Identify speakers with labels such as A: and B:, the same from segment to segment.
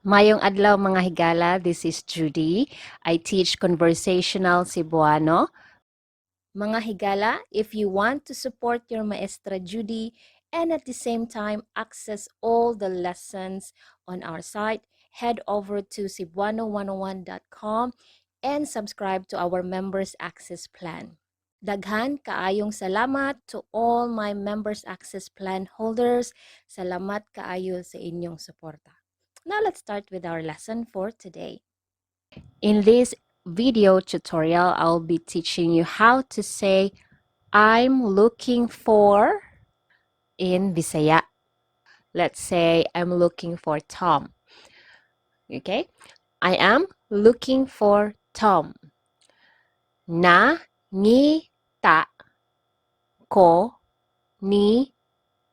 A: Mayong adlaw mga higala, this is Judy. I teach Conversational Cebuano. Mga higala, if you want to support your Maestra Judy and at the same time access all the lessons on our site, head over to Cebuano101.com and subscribe to our Members Access Plan. Daghan kaayong salamat to all my Members Access Plan holders. Salamat kaayo sa inyong suporta. Now let's start with our lesson for today. In this video tutorial, I'll be teaching you how to say I'm looking for in Bisaya. Let's say I'm looking for Tom. Okay? I am looking for Tom. Nangita ko ni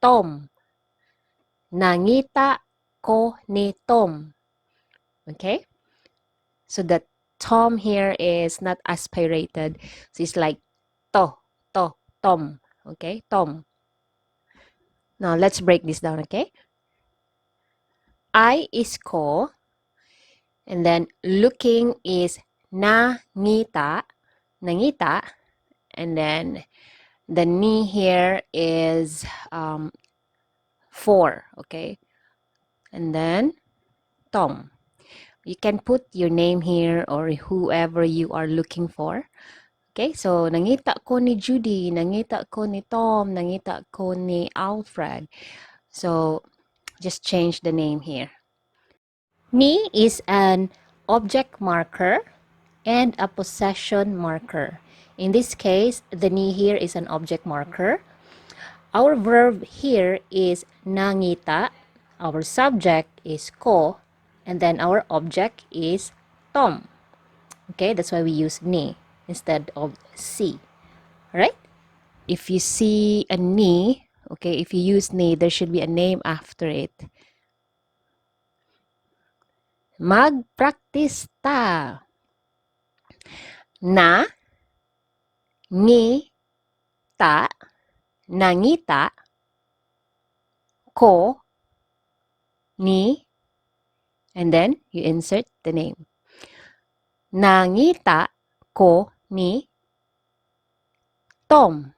A: Tom. Nangita ko ni Tom. Okay? So that Tom here is not aspirated. So it's like Tom. Okay? Tom. Now, let's break this down, okay? I is ko. And then looking is nangita. And then the ni here is for, okay? And then Tom. You can put your name here or whoever you are looking for. Okay, so nangita ko ni Judy, nangita ko ni Tom, nangita ko ni Alfred. So just change the name here. Ni is an object marker and a possession marker. In this case, the ni here is an object marker. Our verb here is nangita. Our subject is ko. And then our object is Tom. Okay, that's why we use ni instead of si. Alright? If you see a ni, okay, if you use ni, there should be a name after it. Mag-practice ta. Na, ngi, ta, nangita, ko, ni, and then you insert the name. Nangita ko ni Tom.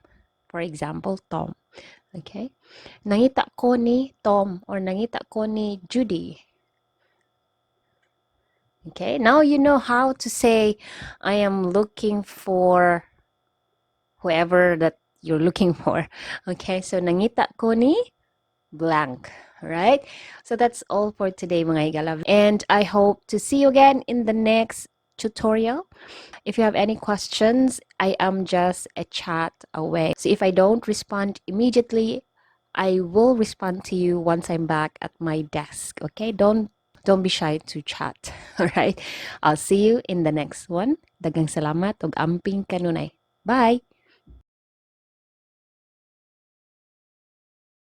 A: For example, Tom. Okay? Nangita ko ni Tom or nangita ko ni Judy. Okay? Now you know how to say I am looking for whoever that you're looking for. Okay? So nangita ko ni blank. Right? So that's all for today, mga higala. And I hope to see you again in the next tutorial. If you have any questions, I am just a chat away. So if I don't respond immediately, I will respond to you once I'm back at my desk. Okay? Don't be shy to chat. All right? I'll see you in the next one. Daghang salamat ug amping kanunay. Bye.